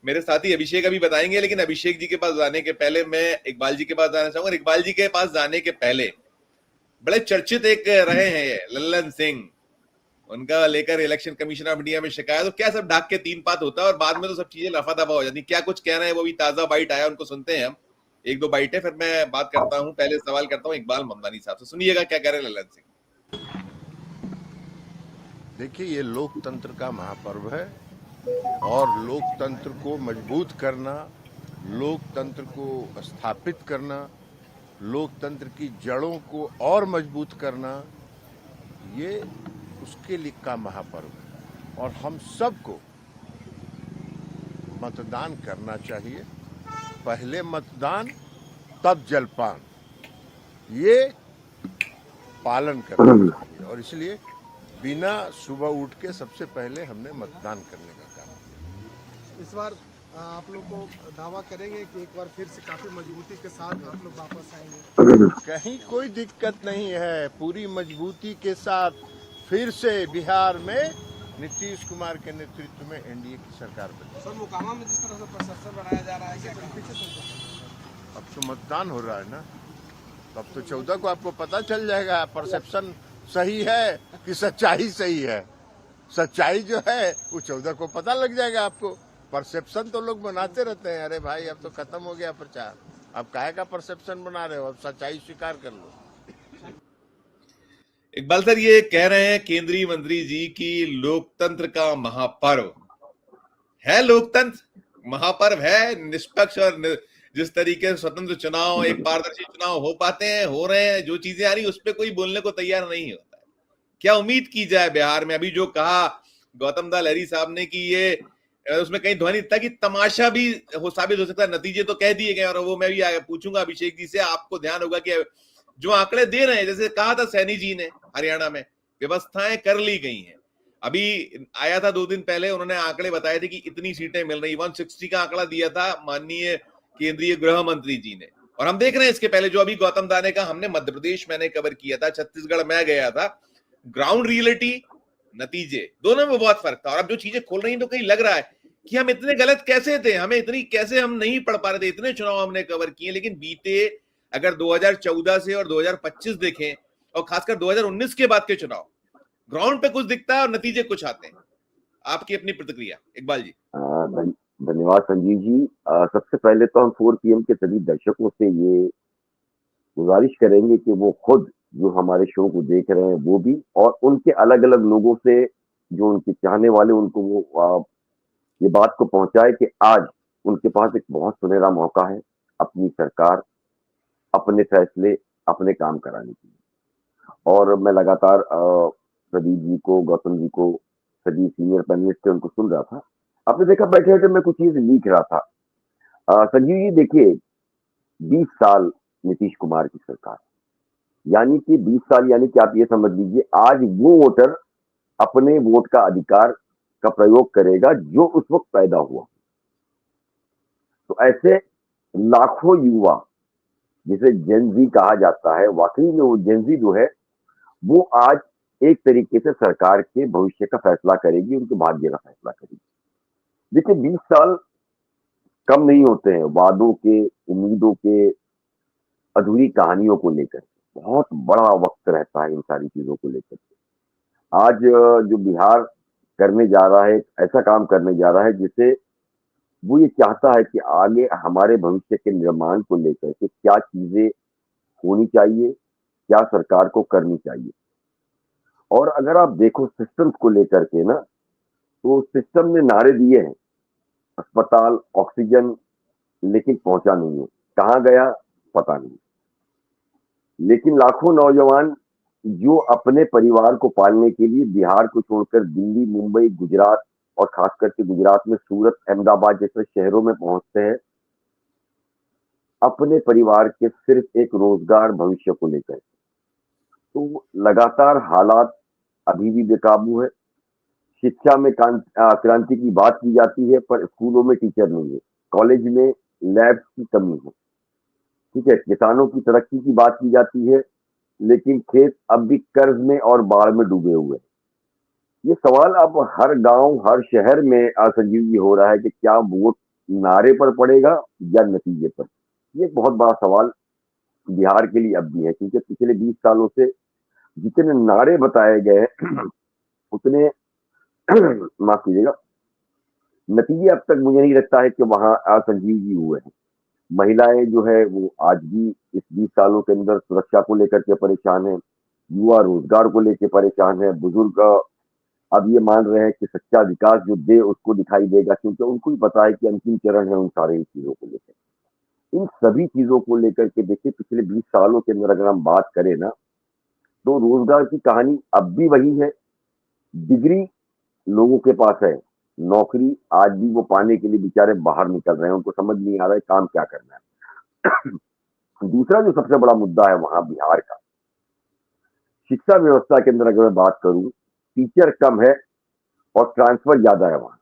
मेरे साथी अभिषेक अभी बताएंगे, लेकिन अभिषेक जी के पास जाने के पहले मैं इकबाल जी के पास जाना चाहूंगा। इकबाल जी के पास जाने के पहले बड़े चर्चित एक रहे हैं ये लल्लन सिंह, उनका लेकर इलेक्शन कमीशन ऑफ इंडिया में शिकायत, तो क्या सब ढाक के तीन पात होता है और बाद में तो सब चीजें रफा दफा हो जाती। क्या कुछ कह रहे हैं वो भी ताजा बाइट आया, उनको सुनते हैं हम। एक दो बाइट है, फिर मैं बात करता हूँ। पहले सवाल करता हूँ इकबाल ममदानी साहब से, सुनिएगा क्या कह रहे हैं लल्लन सिंह। देखिए, ये लोकतंत्र का महापर्व है और लोकतंत्र को मजबूत करना, लोकतंत्र को स्थापित करना, लोकतंत्र की जड़ों को और मजबूत करना, ये उसके लिए का महापर्व है। और हम सबको मतदान करना चाहिए। पहले मतदान तब जलपान, ये पालन करना चाहिए। और इसलिए बिना सुबह उठ के सबसे पहले हमने मतदान करने का काम किया। इस बार आप लोग को दावा करेंगे कि एक बार फिर से काफी मजबूती के साथ आप लोग वापस आएंगे? कहीं कोई दिक्कत नहीं है, पूरी मजबूती के साथ फिर से बिहार में नीतीश कुमार के नेतृत्व में एनडीए की सरकार बनी। सर, मोकामा में जिस तरह से प्रशासन बनाया जा रहा है, क्या पीछे अब तो मतदान हो रहा है ना, तब तो 14 को आपको पता चल जाएगा परसेप्शन सही है कि सच्चाई सही है। सच्चाई जो है वो 14 को पता लग जाएगा आपको। परसेप्शन तो लोग बनाते रहते हैं, अरे भाई अब तो खत्म हो गया प्रचार, अब काहे का परसेप्शन बना रहे हो, अब सच्चाई स्वीकार कर लो। इकबाल सर, ये कह रहे हैं केंद्रीय मंत्री जी की लोकतंत्र का महापर्व है, लोकतंत्र महापर्व है, निष्पक्ष और जिस तरीके से स्वतंत्र चुनाव, एक पारदर्शी चुनाव हो पाते हैं, हो रहे हैं, जो चीजें आ रही उस पर कोई बोलने को तैयार नहीं होता है। क्या उम्मीद की जाए बिहार में? अभी जो कहा गौतम दा लहरी साहब ने कि ये उसमें कहीं ध्वनि था कि तमाशा भी हो साबित हो सकता है, नतीजे तो कह दिए गए। और वो मैं भी पूछूंगा अभिषेक जी से, आपको ध्यान होगा कि जो आंकड़े दे रहे हैं, जैसे कहा था सैनी जी ने हरियाणा में व्यवस्थाएं कर ली गई हैं। अभी आया था 2 दिन पहले, उन्होंने आंकड़े बताए थे कि इतनी सीटें मिल रही, 160 का आंकड़ा दिया था माननीय केंद्रीय गृह मंत्री जी ने। और हम देख रहे हैं इसके पहले जो अभी गौतम दा ने कहा, हमने मध्य प्रदेश मैंने कवर किया था, छत्तीसगढ़ मैं गया था, ग्राउंड रियलिटी नतीजे दोनों में बहुत फर्क था। और अब जो चीजें खोल रही हैं तो कहीं लग रहा है कि हम इतने गलत कैसे थे, हमें इतनी कैसे हम नहीं पढ़ पा रहे थे, इतने चुनाव हमने कवर किए, लेकिन बीते अगर 2014 से और 2025 देखें और खासकर 2019 के बाद के चुनाव, ग्राउंड पे कुछ दिखता है और नतीजे कुछ आते हैं। आपकी अपनी प्रतिक्रिया इकबाल जी। धन्यवाद संजीव जी। सबसे पहले तो हम 4 PM के सभी दर्शकों से ये गुजारिश करेंगे कि वो खुद जो हमारे शो को देख रहे हैं वो भी, और उनके अलग अलग लोगों से जो उनके चाहने वाले, उनको वो ये बात को पहुंचाए कि आज उनके पास एक बहुत सुनहरा मौका है अपनी सरकार, अपने फैसले, अपने काम कराने के लिए। और मैं लगातार प्रदीप जी को, गौतम जी को, सभी सीनियर पैनलिस्ट थे, उनको सुन रहा था। आपने देखा बैठे बैठे मैं कुछ चीज लिख रहा था। संजीव जी देखिए, 20 साल नीतीश कुमार की सरकार, यानी कि 20 साल, यानी कि आप ये समझ लीजिए आज वो वोटर अपने वोट का अधिकार का प्रयोग करेगा जो उस वक्त पैदा हुआ। तो ऐसे लाखों युवा, जिसे जेनजी कहा जाता है, वाकई में वो जेनजी जो है वो आज एक तरीके से सरकार के भविष्य का फैसला करेगी, उनके भाग्य का फैसला करेगी। देखिए 20 साल कम नहीं होते हैं वादों के, उम्मीदों के, अधूरी कहानियों को लेकर। बहुत बड़ा वक्त रहता है इन सारी चीजों को लेकर। आज जो बिहार करने जा रहा है, ऐसा काम करने जा रहा है जिसे वो ये चाहता है कि आगे हमारे भविष्य के निर्माण को लेकर के क्या चीजें होनी चाहिए, क्या सरकार को करनी चाहिए। और अगर आप देखो सिस्टम्स को लेकर के ना, तो सिस्टम ने नारे दिए हैं, अस्पताल, ऑक्सीजन, लेकिन पहुंचा नहीं है, कहाँ गया पता नहीं। लेकिन लाखों नौजवान जो अपने परिवार को पालने के लिए बिहार को छोड़कर दिल्ली, मुंबई, गुजरात, और खास करके गुजरात में सूरत, अहमदाबाद जैसे शहरों में पहुंचते हैं अपने परिवार के सिर्फ एक रोजगार, भविष्य को लेकर। तो लगातार हालात अभी भी बेकाबू है। शिक्षा में क्रांति की बात की जाती है, पर स्कूलों में टीचर नहीं है, कॉलेज में लैब्स की कमी है। ठीक है, किसानों की तरक्की की बात की जाती है, लेकिन खेत अब भी कर्ज में और बाढ़ में डूबे हुए हैं। ये सवाल अब हर गांव, हर शहर में संजीव जी हो रहा है कि क्या वोट नारे पर पड़ेगा या नतीजे पर? ये एक बहुत बड़ा सवाल बिहार के लिए अब भी है, क्योंकि पिछले 20 सालों से जितने नारे बताए गए हैं उतने माफ कीजिएगा, नतीजे अब तक मुझे नहीं लगता है कि वहां असंजीव जी हुए हैं। महिलाएं जो है वो आज भी इस 20 सालों के अंदर सुरक्षा को लेकर के परेशान है, युवा रोजगार को लेकर परेशान है, बुजुर्ग अब ये मान रहे हैं कि सच्चा विकास जो दे उसको दिखाई देगा, क्योंकि उनको भी पता है कि अंतिम चरण है उन सारी चीजों को लेकर। इन सभी चीजों को लेकर के देखिए पिछले 20 सालों के अंदर अगर हम बात करें ना, तो रोजगार की कहानी अब भी वही है। डिग्री लोगों के पास है, नौकरी आज भी वो पाने के लिए बेचारे बाहर निकल रहे हैं, उनको समझ नहीं आ रहा है काम क्या करना है। दूसरा जो सबसे बड़ा मुद्दा है वहां बिहार का, शिक्षा व्यवस्था के अंदर अगर मैं बात करूं, टीचर कम है और ट्रांसफर ज्यादा है वहां,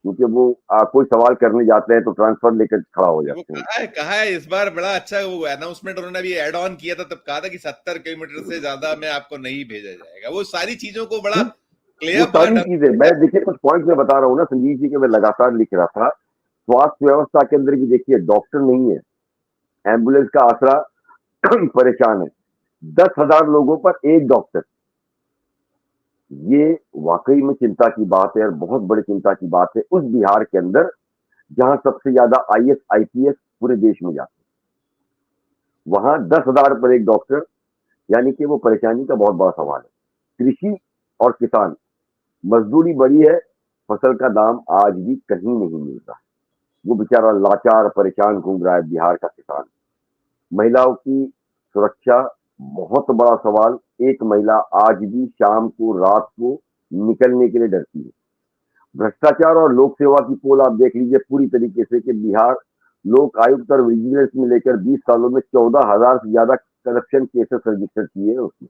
क्योंकि वो कोई सवाल करने जाते हैं तो ट्रांसफर लेकर खड़ा हो वो जाते हैं। कहा है इस बार बड़ा अच्छा वो अनाउंसमेंट उन्होंने अभी ऐड ऑन किया था, तब कहा था कि 70 किलोमीटर से ज्यादा में आपको नहीं भेजा जाएगा। वो सारी चीजों को बड़ा वो क्लियर सारी चीजें मैं देखिए कुछ पॉइंट में बता रहा हूँ ना संजीव जी के, मैं लगातार लिख रहा था। स्वास्थ्य व्यवस्था के अंदर भी देखिए डॉक्टर नहीं है, एम्बुलेंस का आसरा परेशान है, 10,000 लोगों पर एक डॉक्टर। ये वाकई में चिंता की बात है और बहुत बड़ी चिंता की बात है उस बिहार के अंदर जहां सबसे ज्यादा IAS IPS पूरे देश में जाते हैं, वहां 10,000 पर एक डॉक्टर, यानी कि वो परेशानी का बहुत बड़ा सवाल है। कृषि और किसान, मजदूरी बढ़ी है, फसल का दाम आज भी कहीं नहीं मिल रहा, वो बेचारा लाचार परेशान घूम रहा है बिहार का किसान। महिलाओं की सुरक्षा बहुत बड़ा सवाल, एक महिला आज भी शाम को रात को निकलने के लिए डरती है। भ्रष्टाचार और लोक सेवा की पोल आप देख लीजिए पूरी तरीके से कि बिहार लोक आयुक्त और विजिलेंस में लेकर 20 सालों में 14,000 से ज्यादा करप्शन केसेस रजिस्टर किए हैं उसमें।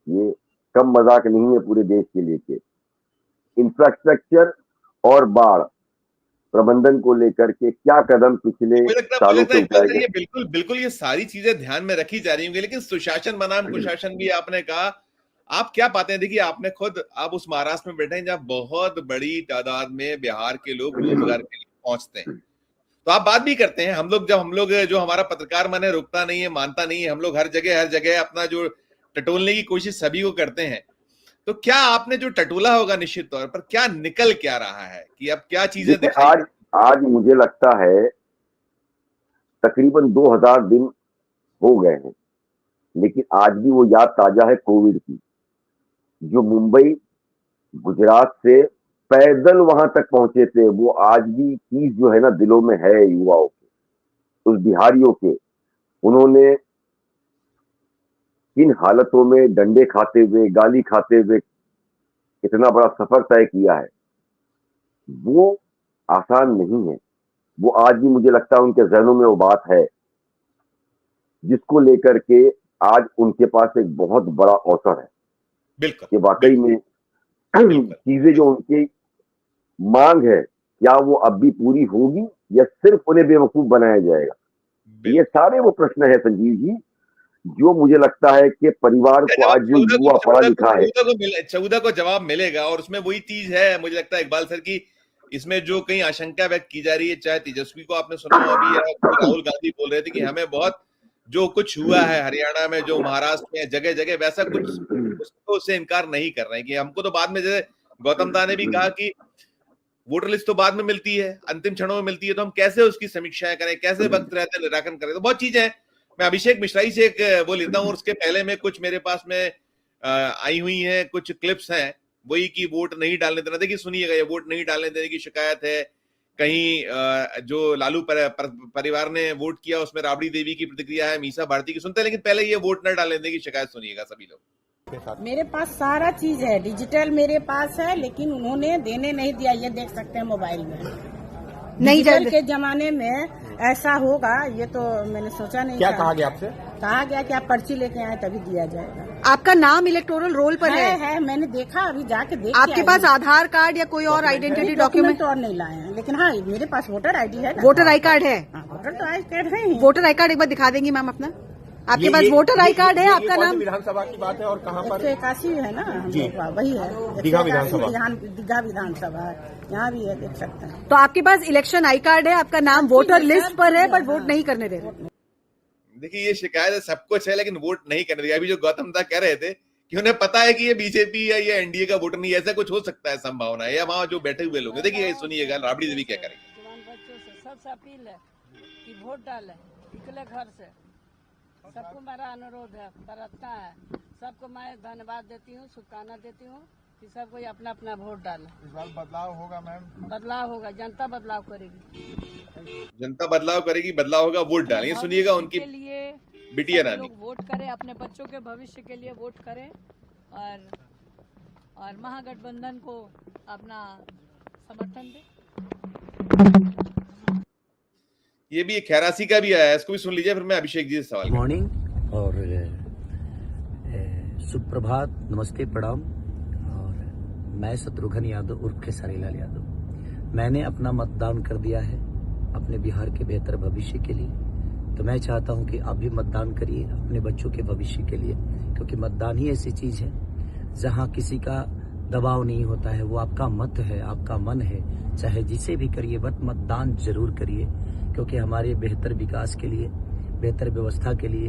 ये कम मजाक नहीं है पूरे देश के लिए। इंफ्रास्ट्रक्चर और बाढ़ प्रबंधन को लेकर के क्या कदम पिछले सालों से उठाए गए? बिल्कुल बिल्कुल ये सारी चीजें ध्यान में रखी जा रही होंगी, लेकिन सुशासन बनाम कुशासन भी आपने कहा, आप क्या पाते हैं? देखिए आपने खुद, आप उस महाराष्ट्र में बैठे हैं जहां बहुत बड़ी तादाद में बिहार के लोग रोजगार के लिए पहुंचते हैं, तो आप बात भी करते हैं। हम लोग जो हमारा पत्रकार मन है रुकता नहीं है, मानता नहीं है, हम लोग हर जगह अपना जो टटोलने की कोशिश सभी को करते हैं। तो क्या आपने जो टटोला होगा निश्चित तौर पर क्या निकल क्या रहा है कि अब क्या चीजें दिखाई? आज मुझे लगता है तकरीबन 2000 दिन हो गए हैं, लेकिन आज भी वो याद ताजा है कोविड की, जो मुंबई गुजरात से पैदल वहां तक पहुंचे थे। वो आज भी चीज जो है ना दिलों में है युवाओं के, उस बिहारियों के। उन्होंने किन हालतों में डंडे खाते हुए, गाली खाते हुए इतना बड़ा सफर तय किया है, वो आसान नहीं है। वो आज भी मुझे लगता है उनके जहनों में वो बात है जिसको लेकर के आज उनके पास एक बहुत बड़ा अवसर है। बिल्कुल कि वाकई में चीजें जो उनकी मांग है क्या वो अब भी पूरी होगी या सिर्फ उन्हें बेवकूफ बनाया जाएगा? ये सारे वो प्रश्न है संजीव जी, जो मुझे लगता है कि परिवार को आज जो युवा पढ़ा लिखा है 14 को जवाब मिलेगा। और उसमें वही चीज है, मुझे लगता है इकबाल सर की, इसमें जो कहीं आशंका व्यक्त की जा रही है, चाहे तेजस्वी को आपने सुना अभी, या राहुल गांधी बोल रहे थे कि हमें बहुत जो कुछ हुआ है हरियाणा में, जो महाराष्ट्र में, जगह जगह वैसा कुछ, उसको से इनकार नहीं कर रहे हैं कि हमको तो बाद में, जैसे गौतम दा ने भी कहा कि वोटर लिस्ट तो बाद में मिलती है, अंतिम क्षणों में मिलती है, तो हम कैसे उसकी समीक्षाएं करें, कैसे वक्त रहते निराकरण करें, तो बहुत चीजें हैं। मैं अभिषेक मिश्राई से एक वो लेता हूँ, और उसके पहले में कुछ मेरे पास में आई हुई हैं कुछ क्लिप्स हैं, वही की वोट नहीं डालने देना। देखिए सुनिएगा, ये वोट नहीं डालने देने की शिकायत है। कहीं जो लालू परिवार ने वोट किया उसमें राबड़ी देवी की प्रतिक्रिया है, मीसा भारती की सुनते हैं, लेकिन पहले ये वोट न डालने देने की शिकायत सुनिएगा सभी लोग। मेरे पास सारा चीज है, डिजिटल मेरे पास है, लेकिन उन्होंने देने नहीं दिया। ये देख सकते हैं मोबाइल में। नहीं, डिजिटल के जमाने में ऐसा होगा ये तो मैंने सोचा नहीं। क्या कहा गया आपसे? कहा गया कि आप पर्ची लेके आए तभी दिया जाएगा। आपका नाम इलेक्टोरल रोल पर है, मैंने देखा, अभी जाके देख। आपके पास आधार कार्ड या कोई और आइडेंटिटी डॉक्यूमेंट और नहीं लाए हैं, लेकिन हाँ मेरे पास वोटर ID है। वोटर आई कार्ड है? वोटर तो आई कार्ड है। वोटर आई कार्ड एक बार दिखा देंगी मैम अपना? आपके पास वोटर आई कार्ड है? आपका नाम? विधानसभा की बात है और कहाँ पर? 181 है ना हम लोग का, वही है दीघा विधानसभा। दीघा विधानसभा है, यहाँ भी है, देख सकते हैं। तो आपके पास इलेक्शन आई कार्ड है, आपका नाम वोटर लिस्ट पर है, बट वोट नहीं करने दे रहे। देखिए ये शिकायत है, सब कुछ है लेकिन वोट नहीं करने दिया। अभी जो गौतम दा कह रहे थे कि उन्हें पता है कि ये बीजेपी या ये एनडीए का वोटर नहीं, ऐसा कुछ हो सकता है, संभावना है, या वहां जो बैठे हुए लोग हैं। देखिए सुनिएगा राबड़ी देवी क्या करेंगे। जवान बच्चों से सबसे अपील है कि वोट डालें, निकले घर से। सबको मेरा अनुरोध है, प्रार्थना है, सबको मैं धन्यवाद देती हूँ, शुभकामना देती हूँ कि सब कोई अपना अपना वोट डाले। इस बार बदलाव होगा मैम? बदलाव होगा, जनता बदलाव करेगी, जनता बदलाव करेगी, बदलाव होगा, वोट डालेंगे। सुनिएगा उनकी के लिए बिटिया सब रानी। लोग वोट करें, अपने बच्चों के भविष्य के लिए वोट करें और महागठबंधन को अपना समर्थन दें। ये भी खैरासी का भी आया है, इसको भी सुन लीजिए, फिर मैं अभिषेक जी से सवाल करूंगा। मॉर्निंग और सुप्रभात, नमस्ते, प्रणाम। और मैं शत्रुघ्न यादव उर्फ खेसारी लाल यादव। मैंने अपना मतदान कर दिया है अपने बिहार के बेहतर भविष्य के लिए। तो मैं चाहता हूं कि आप भी मतदान करिए अपने बच्चों के भविष्य के लिए, क्योंकि मतदान ही ऐसी चीज है जहां किसी का दबाव नहीं होता है। वो आपका मत है, आपका मन है, चाहे जिसे भी करिए, बट मतदान जरूर करिए, क्योंकि हमारे बेहतर विकास के लिए, बेहतर व्यवस्था के लिए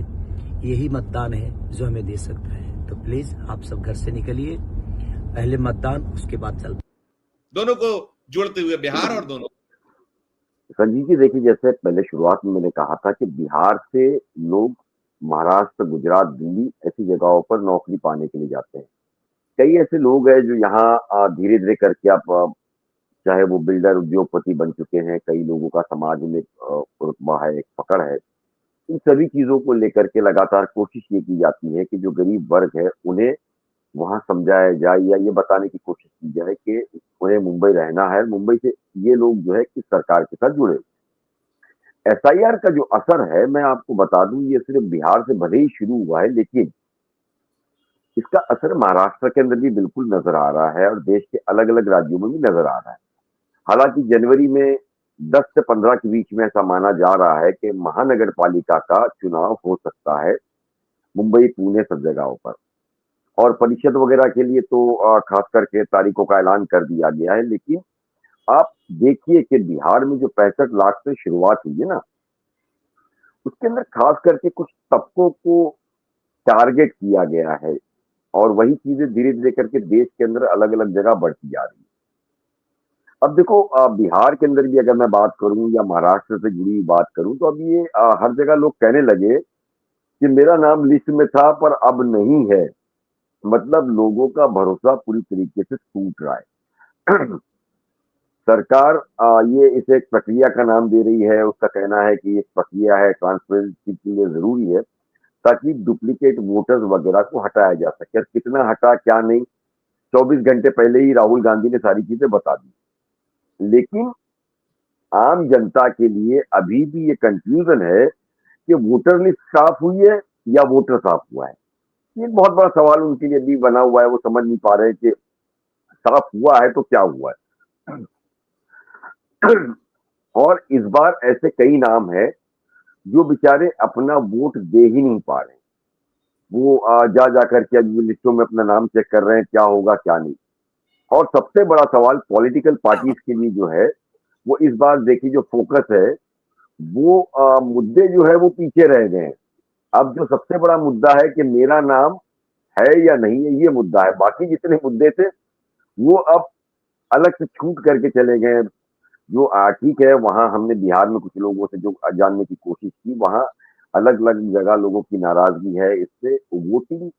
यही मतदान है जो हमें दे सकता है। तो प्लीज आप सब घर से निकलिए, पहले मतदान, उसके बाद चल। दोनों को जोड़ते हुए बिहार और दोनों। संजीव जी देखिए, जैसे पहले शुरुआत में मैंने कहा था कि बिहार से लोग महाराष्ट्र, गुजरात, दिल्ली ऐसी जगहों पर नौकरी पाने के लिए जाते हैं। कई ऐसे लोग हैं जो यहाँ धीरे धीरे करके आप चाहे वो बिल्डर, उद्योगपति बन चुके हैं। कई लोगों का समाज में एक रुतबा है, एक पकड़ है। इन सभी चीजों को लेकर के लगातार कोशिश ये की जाती है कि जो गरीब वर्ग है उन्हें वहां समझाया जाए, या ये बताने की कोशिश की जाए कि उन्हें मुंबई रहना है, मुंबई से ये लोग जो है किस सरकार के साथ जुड़े। एसआईआर का जो असर है, मैं आपको बता दूं, ये सिर्फ बिहार से भले ही शुरू हुआ है, लेकिन इसका असर महाराष्ट्र के अंदर भी बिल्कुल नजर आ रहा है और देश के अलग अलग राज्यों में भी नजर आ रहा है। हालांकि जनवरी में 10 से 15 के बीच में ऐसा माना जा रहा है कि महानगर पालिका का चुनाव हो सकता है मुंबई, पुणे, सब जगहों पर। और परिषद वगैरह के लिए तो खास करके तारीखों का ऐलान कर दिया गया है। लेकिन आप देखिए कि बिहार में जो 65 लाख से शुरुआत हुई है ना, उसके अंदर खास करके कुछ तबकों को टारगेट किया गया है और वही चीजें धीरे धीरे करके देश के अंदर अलग अलग जगह बढ़ती जा रही है। अब देखो, बिहार के अंदर भी अगर मैं बात करूं या महाराष्ट्र से जुड़ी बात करूं, तो अब ये हर जगह लोग कहने लगे कि मेरा नाम लिस्ट में था पर अब नहीं है। मतलब लोगों का भरोसा पूरी तरीके से टूट रहा है। सरकार ये इसे एक प्रक्रिया का नाम दे रही है। उसका कहना है कि एक प्रक्रिया है, ट्रांसपेरेंसी के लिए जरूरी है ताकि डुप्लीकेट वोटर्स वगैरह को हटाया जा सके। और कितना हटा क्या नहीं, 24 घंटे पहले ही राहुल गांधी ने सारी चीजें बता दी। लेकिन आम जनता के लिए अभी भी ये कंफ्यूजन है कि वोटर लिस्ट साफ हुई है या वोटर साफ हुआ है। ये बहुत बड़ा सवाल उनके लिए भी बना हुआ है। वो समझ नहीं पा रहे कि साफ हुआ है तो क्या हुआ है। और इस बार ऐसे कई नाम हैं जो बेचारे अपना वोट दे ही नहीं पा रहे। वो जा करके अभी लिस्टों में अपना नाम चेक कर रहे हैं, क्या होगा क्या नहीं। और सबसे बड़ा सवाल पॉलिटिकल पार्टीज के लिए जो है, वो इस बार देखिए जो फोकस है, वो मुद्दे जो है वो पीछे रह गए हैं। अब जो सबसे बड़ा मुद्दा है कि मेरा नाम है या नहीं है, ये मुद्दा है। बाकी जितने मुद्दे थे वो अब अलग से छूट करके चले गए। जो ठीक है, वहां हमने बिहार में कुछ लोगों से जो जानने की कोशिश की, वहां अलग अलग जगह लोगों की नाराजगी है। इससे वोटिंग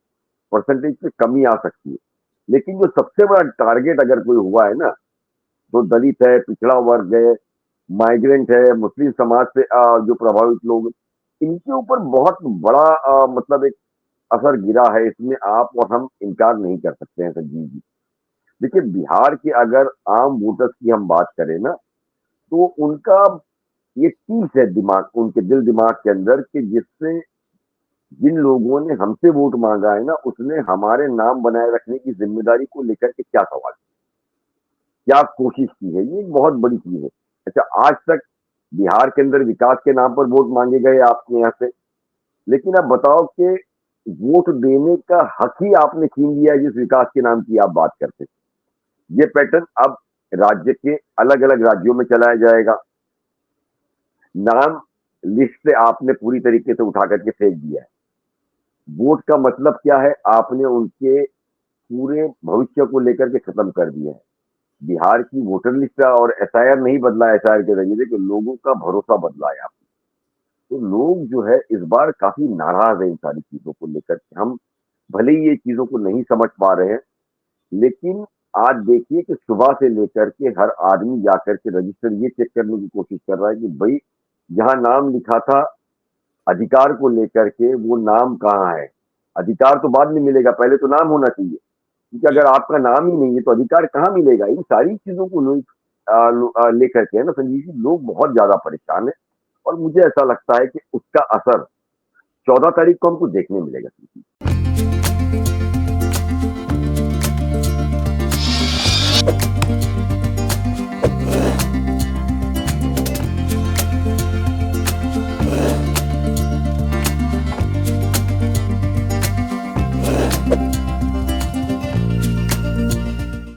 परसेंटेज पे कमी आ सकती है। लेकिन जो सबसे बड़ा टारगेट अगर कोई हुआ है ना, तो दलित है, पिछड़ा वर्ग है, माइग्रेंट है, मुस्लिम समाज से जो प्रभावित लोग, इनके ऊपर बहुत बड़ा मतलब एक असर गिरा है। इसमें आप और हम इनकार नहीं कर सकते हैं संजीव जी। देखिए, बिहार के अगर आम वोटर्स की हम बात करें ना, तो उनका ये चीज है दिमाग, उनके दिल दिमाग के अंदर, कि जिससे जिन लोगों ने हमसे वोट मांगा है ना, उसने हमारे नाम बनाए रखने की जिम्मेदारी को लेकर के क्या सवाल, क्या कोशिश की है। ये एक बहुत बड़ी चीज है। अच्छा, आज तक बिहार के अंदर विकास के नाम पर वोट मांगे गए आपके यहाँ से? लेकिन अब बताओ कि वोट देने का हक ही आपने छीन लिया है जिस विकास के नाम की आप बात करते थे। ये पैटर्न अब राज्य के अलग अलग राज्यों में चलाया जाएगा। नाम लिस्ट से आपने पूरी तरीके से उठा करके फेंक दिया है। वोट का मतलब क्या है आपने उनके पूरे भविष्य को लेकर के खत्म कर दिया है। बिहार की वोटर लिस्ट और एसआईआर नहीं बदला, एसआईआर के जरिए से कि लोगों का भरोसा बदला है आपने। तो लोग जो है इस बार काफी नाराज है इन सारी चीजों को लेकर के। हम भले ही ये चीजों को नहीं समझ पा रहे हैं, लेकिन आज देखिए कि सुबह से लेकर के हर आदमी जाकर के रजिस्टर ये चेक करने की कोशिश कर रहा है कि भाई जहां नाम लिखा था अधिकार को लेकर के वो नाम कहाँ है। अधिकार तो बाद में मिलेगा, पहले तो नाम होना चाहिए, क्योंकि अगर आपका नाम ही नहीं है तो अधिकार कहाँ मिलेगा। इन सारी चीजों को लेकर के है ना संजीव जी, लोग बहुत ज्यादा परेशान है और मुझे ऐसा लगता है कि उसका असर 14 तारीख को हमको देखने मिलेगा।